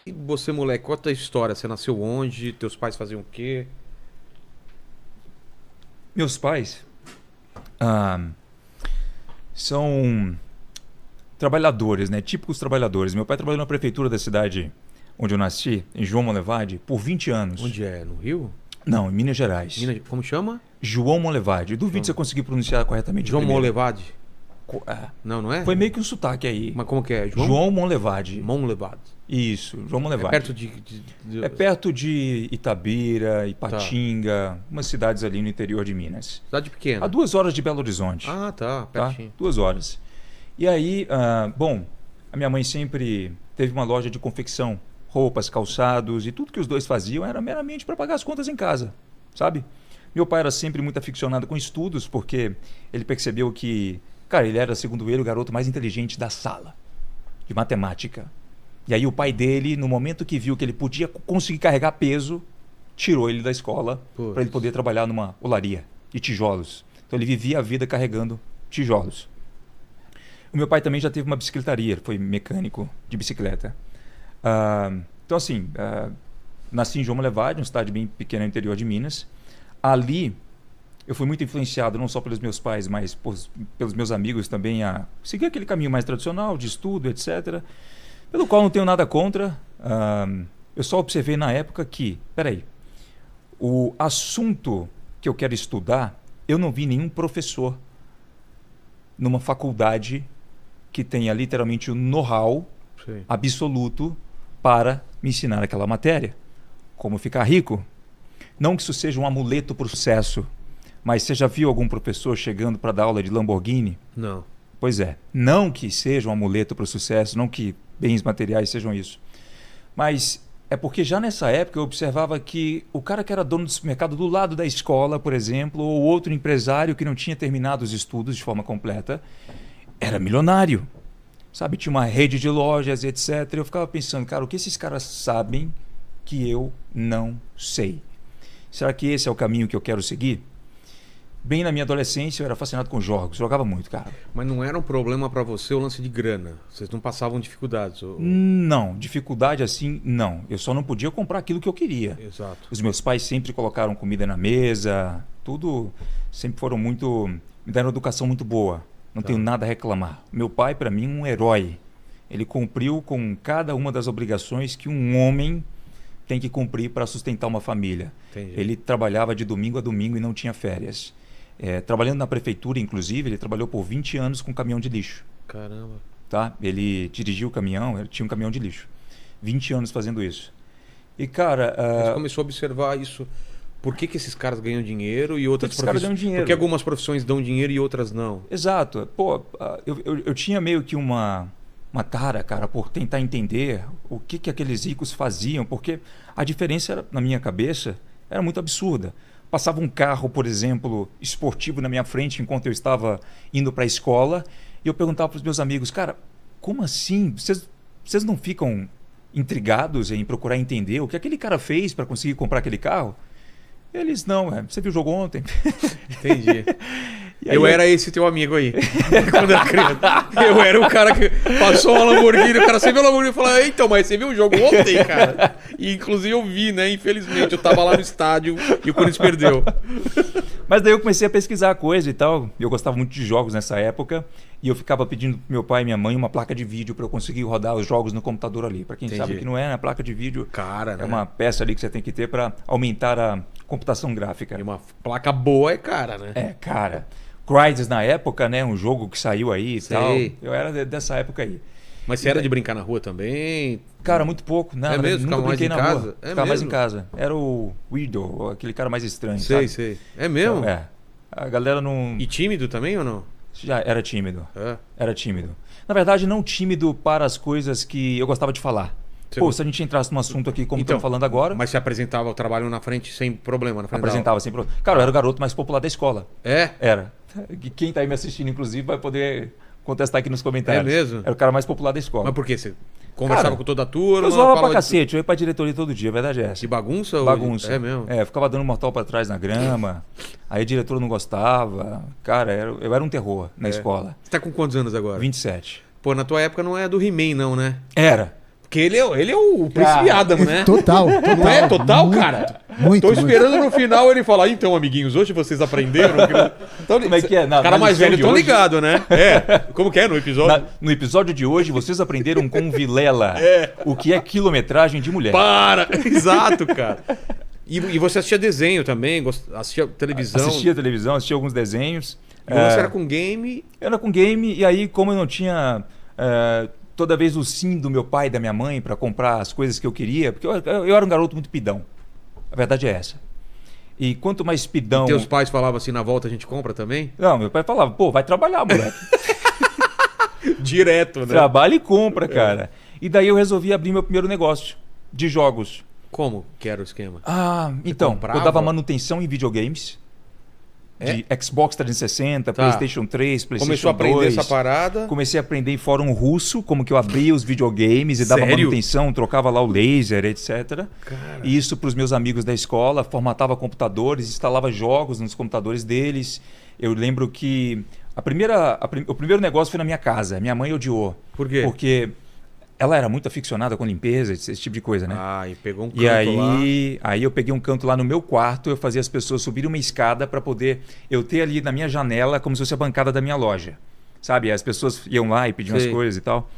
E você, moleque, conta a história. Você nasceu onde? Teus pais faziam o quê? Meus pais ah, são trabalhadores, né? Típicos trabalhadores. Meu pai trabalhou na prefeitura da cidade onde eu nasci, em João Monlevade, por 20 anos. Onde é? No Rio? Não, em Minas Gerais. Como chama? João Monlevade. Duvido se eu conseguir pronunciar corretamente. João primeiro. Monlevade? É. Não, não é? Foi meio que um sotaque aí. Mas como que é? João Monlevade. Monlevade. Isso, João É Monlevade. perto É perto de Itabira, Ipatinga, umas cidades ali no interior de Minas. Cidade pequena. A 2 horas de Belo Horizonte. Ah, tá. Tá? Pertinho. 2 horas. E aí, bom, a minha mãe sempre teve uma loja de confecção, roupas, calçados, e tudo que os dois faziam era meramente para pagar as contas em casa, sabe? Meu pai era sempre muito aficionado com estudos, porque ele percebeu que, cara, ele era, segundo ele, o garoto mais inteligente da sala, de matemática. E aí o pai dele, no momento que viu que ele podia conseguir carregar peso, tirou ele da escola para ele poder trabalhar numa olaria de tijolos. Então ele vivia a vida carregando tijolos. O meu pai também já teve uma bicicletaria, foi mecânico de bicicleta. Então assim, nasci em João Monlevade, uma cidade bem pequena no interior de Minas. Ali eu fui muito influenciado não só pelos meus pais, mas pelos meus amigos também a seguir aquele caminho mais tradicional de estudo, etc., pelo qual não tenho nada contra. Eu só observei na época que, peraí, o assunto que eu quero estudar, eu não vi nenhum professor numa faculdade que tenha literalmente o know-how absoluto para me ensinar aquela matéria. Como ficar rico. Não que isso seja um amuleto para o sucesso, mas você já viu algum professor chegando para dar aula de Lamborghini? Não. Pois é, não que seja um amuleto para o sucesso, não que bens materiais sejam isso. Mas é porque já nessa época eu observava que o cara que era dono do supermercado do lado da escola, por exemplo, ou outro empresário que não tinha terminado os estudos de forma completa, era milionário. Sabe, tinha uma rede de lojas, etc. Eu ficava pensando, cara, o que esses caras sabem que eu não sei? Será que esse é o caminho que eu quero seguir? Bem na minha adolescência eu era fascinado com jogos, jogava muito, cara. Mas não era um problema pra você o lance de grana? Vocês não passavam dificuldades? Não, dificuldade assim, não. Eu só não podia comprar aquilo que eu queria. Exato. Os meus pais sempre colocaram comida na mesa, tudo, sempre foram muito, me deram uma educação muito boa. Não tenho nada a reclamar. Meu pai, para mim, um herói. Ele cumpriu com cada uma das obrigações que um homem tem que cumprir para sustentar uma família. Entendi. Ele trabalhava de domingo a domingo e não tinha férias. Trabalhando na prefeitura, inclusive, ele trabalhou por 20 anos com caminhão de lixo. Caramba. Tá? Ele dirigiu o caminhão, ele tinha um caminhão de lixo. 20 anos fazendo isso. E, cara... Você começou a observar isso. Por que esses caras ganham dinheiro e outras esses caras ganham dinheiro? Porque algumas profissões dão dinheiro e outras não. Exato. Pô, eu tinha meio que uma tara, cara, por tentar entender o que aqueles ricos faziam, porque a diferença era, na minha cabeça era muito absurda. Passava um carro, por exemplo, esportivo na minha frente enquanto eu estava indo para a escola e eu perguntava para os meus amigos, cara, como assim? Vocês não ficam intrigados em procurar entender o que aquele cara fez para conseguir comprar aquele carro? Eles, não, você viu o jogo ontem? Entendi. Eu era esse teu amigo aí, quando era criança. Eu era o cara que passou uma Lamborghini, o cara, você viu a Lamborghini? Eu falei, então, mas você viu o jogo ontem, cara? E inclusive eu vi, né? Infelizmente, eu tava lá no estádio e o Corinthians perdeu. Mas daí eu comecei a pesquisar a coisa e tal. Eu gostava muito de jogos nessa época. E eu ficava pedindo pro meu pai e minha mãe uma placa de vídeo para eu conseguir rodar os jogos no computador ali. Para quem sabe o que não é, a placa de vídeo é uma peça ali que você tem que ter para aumentar a computação gráfica. E uma placa boa é cara, né? É, cara. Crysis na época, né? Um jogo que saiu aí e tal. Eu era dessa época aí. Mas você era de brincar na rua também? Cara, muito pouco. Não, mesmo? Nunca brinquei na rua. Ficava mais em casa. Era o Weirdo, aquele cara mais estranho. Sei. É mesmo? Então, a galera não... E tímido também ou não? Já era tímido. É. Era tímido. Na verdade, não tímido para as coisas que eu gostava de falar. Se a gente entrasse num assunto aqui como estamos falando agora... Mas você apresentava o trabalho na frente sem problema? Na frente apresentava sem problema. Cara, eu era o garoto mais popular da escola. É? Era. Quem está aí me assistindo, inclusive, vai poder contestar aqui nos comentários. É mesmo? Era o cara mais popular da escola. Mas por quê? Você conversava com toda a turma? Eu zoava pra cacete. Eu ia pra diretoria todo dia, a verdade é essa. De bagunça? Bagunça. É mesmo? Ficava dando mortal pra trás na grama. Aí a diretora não gostava. Cara, eu era um terror na escola. Você tá com quantos anos agora? 27. Pô, na tua época não é do He-Man não, né? Era. Porque ele é o Príncipe Adam, né? Total. Não é total, cara? Muito. Tô esperando no final ele falar, então, amiguinhos, hoje vocês aprenderam. Então, Como é que é? Os caras mais velhos estão ligados, né? Como que é no episódio? No episódio de hoje, vocês aprenderam com Vilela o que é quilometragem de mulher. Para! Exato, cara. E você assistia desenho também? Assistia televisão? Assistia televisão, assistia alguns desenhos. E você era com game? Eu era com game, e aí, como eu não tinha toda vez o sim do meu pai e da minha mãe para comprar as coisas que eu queria, porque eu era um garoto muito pidão. A verdade é essa. E quanto mais pidão... E teus pais falavam assim, na volta a gente compra também? Não, meu pai falava, pô, vai trabalhar, moleque. Direto, né? Trabalha e compra, cara. E daí eu resolvi abrir meu primeiro negócio de jogos. Como que era o esquema? Então, comprava? eu dava manutenção em videogames. De Xbox 360, PlayStation 3, PlayStation 2. Começou a aprender essa parada? Comecei a aprender em fórum russo, como que eu abria os videogames e dava Sério? manutenção, trocava lá o laser, etc. Cara. E isso para os meus amigos da escola, formatava computadores, instalava jogos nos computadores deles. Eu lembro que o primeiro negócio foi na minha casa. Minha mãe odiou. Por quê? Porque ela era muito aficionada com limpeza, esse tipo de coisa, né? E pegou um canto E lá. aí eu peguei um canto lá no meu quarto, eu fazia as pessoas subirem uma escada para poder eu ter ali na minha janela como se fosse a bancada da minha loja. Sabe? As pessoas iam lá e pediam as coisas e tal.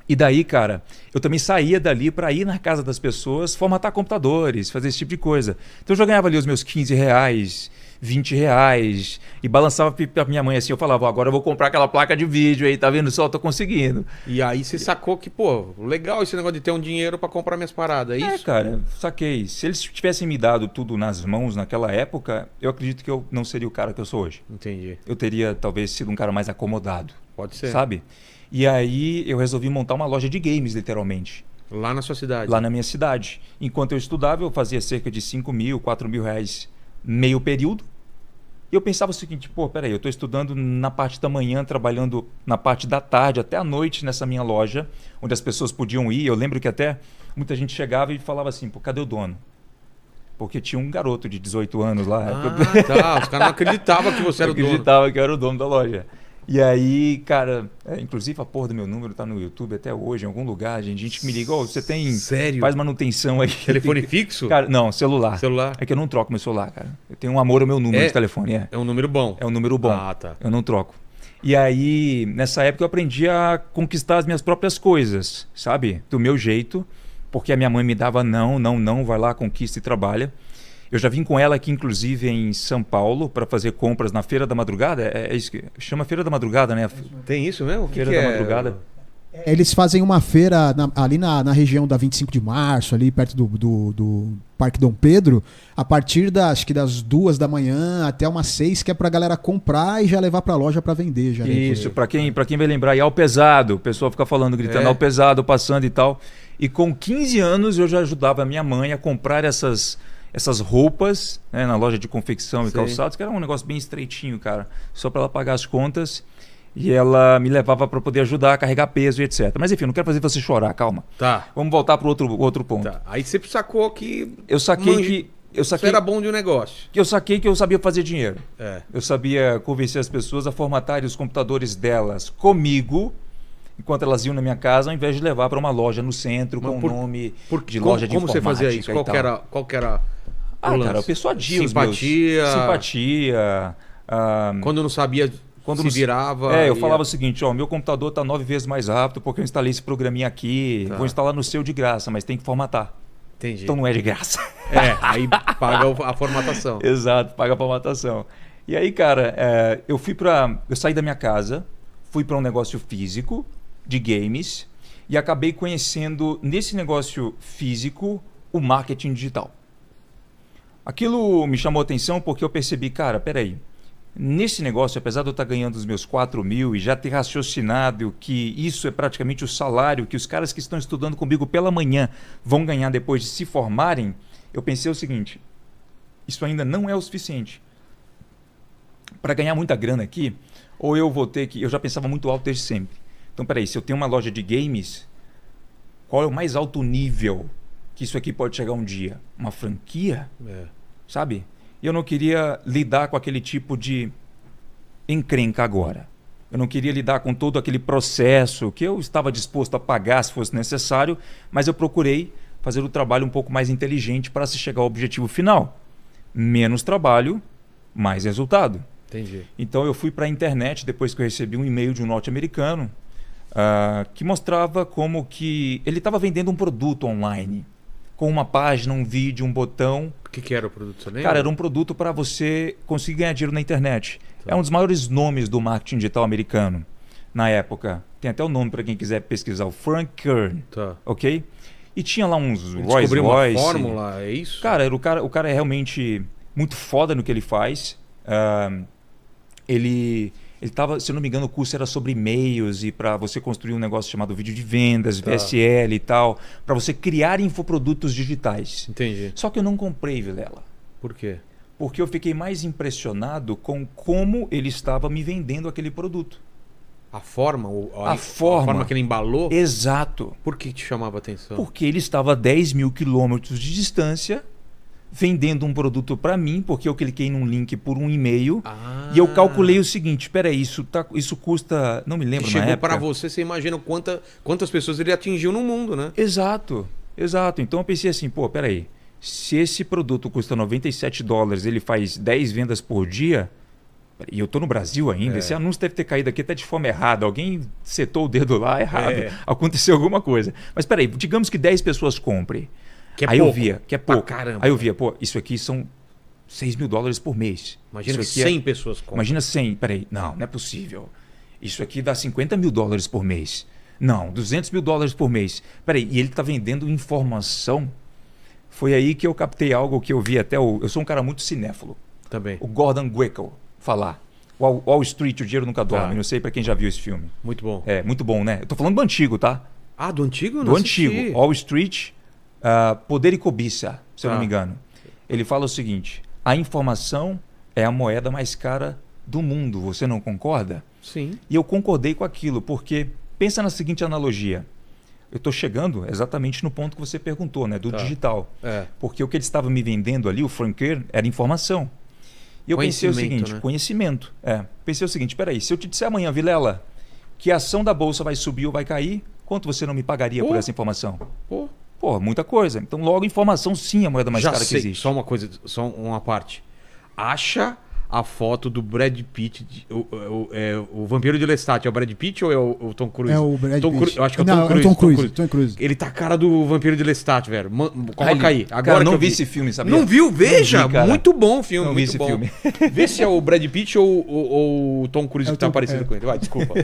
E daí, cara, eu também saía dali para ir na casa das pessoas, formatar computadores, fazer esse tipo de coisa. Então eu já ganhava ali os meus R$15, R$20 e balançava pra minha mãe assim, eu falava, agora eu vou comprar aquela placa de vídeo aí, tá vendo só, eu tô conseguindo. E aí você sacou que, pô, legal esse negócio de ter um dinheiro pra comprar minhas paradas, é isso? Cara, saquei. Se eles tivessem me dado tudo nas mãos naquela época, eu acredito que eu não seria o cara que eu sou hoje. Entendi. Eu teria talvez sido um cara mais acomodado. Pode ser. Sabe? E aí eu resolvi montar uma loja de games, literalmente. Lá na sua cidade? Lá na minha cidade. Enquanto eu estudava, eu fazia cerca de R$5.000, R$4.000 meio período. E eu pensava o seguinte, pô, peraí, eu estou estudando na parte da manhã, trabalhando na parte da tarde, até a noite nessa minha loja, onde as pessoas podiam ir. Eu lembro que até muita gente chegava e falava assim, pô, cadê o dono? Porque tinha um garoto de 18 anos lá. Os caras não acreditavam que você era o dono. Acreditava que eu era o dono da loja. E aí, cara, inclusive a porra do meu número tá no YouTube até hoje, em algum lugar, gente me liga, você tem... Sério? Faz manutenção aí. Telefone fixo? Cara, não, celular. Celular? É que eu não troco meu celular, cara. Eu tenho um amor ao meu número de telefone, É um número bom? É um número bom. Tá. Eu não troco. E aí, nessa época eu aprendi a conquistar as minhas próprias coisas, sabe? Do meu jeito, porque a minha mãe me dava não, vai lá, conquista e trabalha. Eu já vim com ela aqui, inclusive, em São Paulo, para fazer compras na Feira da Madrugada. É isso que chama Feira da Madrugada, né? Tem isso mesmo? Feira da Madrugada. Eles fazem uma feira ali na região da 25 de março, ali perto do Parque Dom Pedro, a partir acho que das 2 da manhã até umas 6, que é pra galera comprar e já levar pra loja pra vender. Já isso, pra quem vai lembrar, e ao pesado, o pessoal fica falando, gritando ao pesado, passando e tal. E com 15 anos eu já ajudava a minha mãe a comprar essas roupas, né, na loja de confecção e calçados, que era um negócio bem estreitinho, cara, só para ela pagar as contas, e ela me levava para poder ajudar a carregar peso e etc. Mas enfim, não quero fazer você chorar, calma. Tá. Vamos voltar para outro ponto. Tá. Aí você sacou que... Eu saquei Você era bom de um negócio. Eu saquei que eu sabia fazer dinheiro. É. Eu sabia convencer as pessoas a formatarem os computadores delas comigo, enquanto elas iam na minha casa, ao invés de levar para uma loja no centro com o nome de loja de informática. Como você fazia isso? Qual que era o lance? Cara, eu persuadia Simpatia. Simpatia. Quando não sabia, se virava. Eu falava o seguinte, meu computador está 9 vezes mais rápido porque eu instalei esse programinha aqui, vou instalar no seu de graça, mas tem que formatar. Entendi. Então não é de graça. Aí paga a formatação. Exato, paga a formatação. E aí, cara, eu saí da minha casa, fui para um negócio físico de games e acabei conhecendo nesse negócio físico o marketing digital. Aquilo me chamou a atenção porque eu percebi, cara, peraí, nesse negócio, apesar de eu estar ganhando os meus 4.000 e já ter raciocinado que isso é praticamente o salário que os caras que estão estudando comigo pela manhã vão ganhar depois de se formarem, eu pensei o seguinte, isso ainda não é o suficiente. Para ganhar muita grana aqui, ou eu vou ter que... Eu já pensava muito alto desde sempre. Então, peraí, se eu tenho uma loja de games, qual é o mais alto nível que isso aqui pode chegar um dia? Uma franquia? Sabe? E eu não queria lidar com aquele tipo de encrenca agora. Eu não queria lidar com todo aquele processo que eu estava disposto a pagar se fosse necessário, mas eu procurei fazer o trabalho um pouco mais inteligente para se chegar ao objetivo final. Menos trabalho, mais resultado. Entendi. Então eu fui para a internet depois que eu recebi um e-mail de um norte-americano que mostrava como que ele estava vendendo um produto online, com uma página, um vídeo, um botão. O que era o produto? Você lembra? Cara, era um produto para você conseguir ganhar dinheiro na internet. É um dos maiores nomes do marketing digital americano na época. Tem até o nome para quem quiser pesquisar, o Frank Kern, ok? E tinha lá uns Rolls Royce. Uma fórmula, é isso? Cara, o cara é realmente muito foda no que ele faz. Ele estava, se eu não me engano, o curso era sobre e-mails e para você construir um negócio chamado vídeo de vendas, VSL e tal, para você criar infoprodutos digitais. Entendi. Só que eu não comprei, Vilela. Por quê? Porque eu fiquei mais impressionado com como ele estava me vendendo aquele produto. A forma? A forma que ele embalou? Exato. Por que te chamava a atenção? Porque ele estava a 10 mil quilômetros de distância vendendo um produto para mim, porque eu cliquei num link por um e-mail e eu calculei o seguinte, peraí, isso custa, não me lembro na época. Chegou para você imagina quantas pessoas ele atingiu no mundo, né? Exato. Então eu pensei assim, pô, peraí, se esse produto custa $97, ele faz 10 vendas por dia, e eu tô no Brasil ainda, esse anúncio deve ter caído aqui até de forma errada, alguém setou o dedo lá errado, aconteceu alguma coisa. Mas peraí, digamos que 10 pessoas comprem. Que é aí pouco. Eu via, que é pouco. Caramba. Aí eu via, pô, isso aqui são $6 mil por mês. Imagina que isso 100 pessoas compram. Imagina 100, peraí, não é possível. Isso aqui dá $50 mil por mês. Não, $200 mil por mês. Peraí, e ele está vendendo informação? Foi aí que eu captei algo que eu vi até eu sou um cara muito cinéfilo. Também. O Gordon Gekko falar. Wall Street, o dinheiro nunca dorme. Não sei para quem já viu esse filme. Muito bom. É, muito bom, né? Eu tô falando do antigo, tá? Ah, do antigo? Do antigo. Wall Street, Poder e Cobiça, se eu não me engano. Ele fala o seguinte, a informação é a moeda mais cara do mundo. Você não concorda? Sim. E eu concordei com aquilo, porque pensa na seguinte analogia. Eu estou chegando exatamente no ponto que você perguntou, né? Do digital. Porque o que ele estava me vendendo ali, o Frank Kern, era informação. E eu pensei o seguinte, conhecimento. Pensei o seguinte, peraí, se eu te disser amanhã, Vilela, que a ação da Bolsa vai subir ou vai cair, quanto você não me pagaria por essa informação? Pô, muita coisa. Então, logo, informação sim é a moeda mais cara que existe. Só uma coisa, só uma parte. Acha a foto do Brad Pitt, o Vampiro de Lestat, é o Brad Pitt ou é o Tom Cruise? É o Brad Pitt. Eu acho que é o Não, Tom Cruise. É o Tom Cruise. Ele tá a cara do Vampiro de Lestat, velho. Coloca aí. Agora cara, não que eu vi esse filme, sabia? Não viu? Veja! Não vi, muito bom o filme, não muito vi esse bom. filme. Vê se é o Brad Pitt ou o Tom Cruise que tá parecido com ele. Vai, desculpa.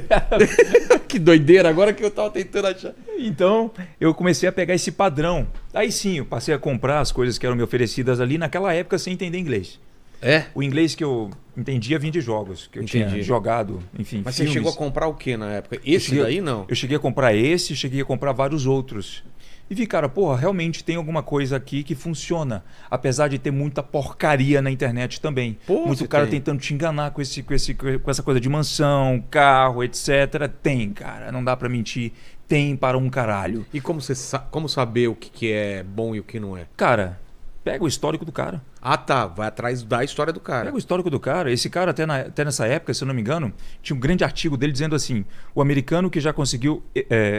Que doideira, agora que eu tava tentando achar. Então, eu comecei a pegar esse padrão. Aí sim, eu passei a comprar as coisas que eram me oferecidas ali naquela época sem entender inglês. O inglês que eu entendia vinha de jogos, que eu tinha jogado, enfim. Mas filmes. você chegou a comprar o que na época? Esse daí não? Eu cheguei a comprar esse, cheguei a comprar vários outros. E vi, cara, porra, realmente tem alguma coisa aqui que funciona. Apesar de ter muita porcaria na internet também. Muito cara tentando te enganar com essa coisa de mansão, carro, etc. Tem, cara, não dá pra mentir. Tem para um caralho. E como saber o que é bom e o que não é? Cara, pega o histórico do cara. Ah, tá. Vai atrás da história do cara. Pega o histórico do cara. Esse cara, até nessa época, se eu não me engano, tinha um grande artigo dele dizendo assim, o americano que já conseguiu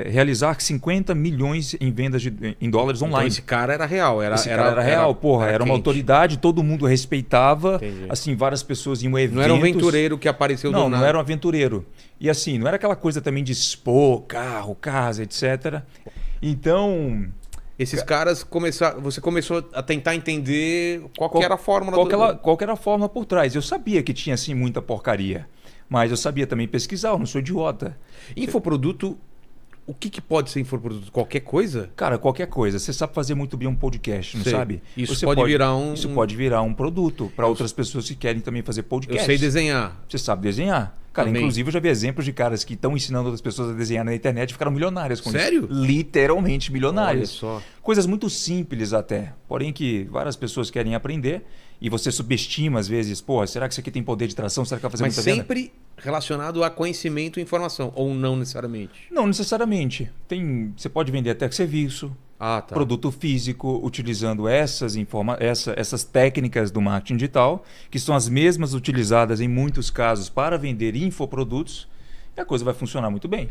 realizar 50 milhões em vendas em dólares online. Então esse cara era real. Esse cara era real, porra. Era uma autoridade, todo mundo respeitava. Entendi. Assim, várias pessoas iam a eventos. Não era um aventureiro que apareceu do nada. Não era um aventureiro. E assim, não era aquela coisa também de expor carro, casa, etc. Então... Esses caras você começou a tentar entender qual que era a fórmula qual que era a fórmula por trás. Eu sabia que tinha assim muita porcaria, mas eu sabia também pesquisar, eu não sou idiota. Infoproduto, o que pode ser infoproduto? Qualquer coisa? Cara, qualquer coisa. Você sabe fazer muito bem um podcast, não sabe? Isso pode virar um produto para outras pessoas que querem também fazer podcast. Eu sei desenhar. Você sabe desenhar. Cara, também. Inclusive eu já vi exemplos de caras que estão ensinando outras pessoas a desenhar na internet e ficaram milionários com Sério? isso. Literalmente milionários. Olha só. Coisas muito simples até, porém que várias pessoas querem aprender e você subestima às vezes, pô, será que isso aqui tem poder de tração? Será que vai fazer muita venda? Mas sempre relacionado a conhecimento e informação, ou não necessariamente? Não necessariamente. Você pode vender até serviço, produto físico, utilizando essas técnicas do marketing digital, que são as mesmas utilizadas em muitos casos para vender infoprodutos. e a coisa vai funcionar muito bem.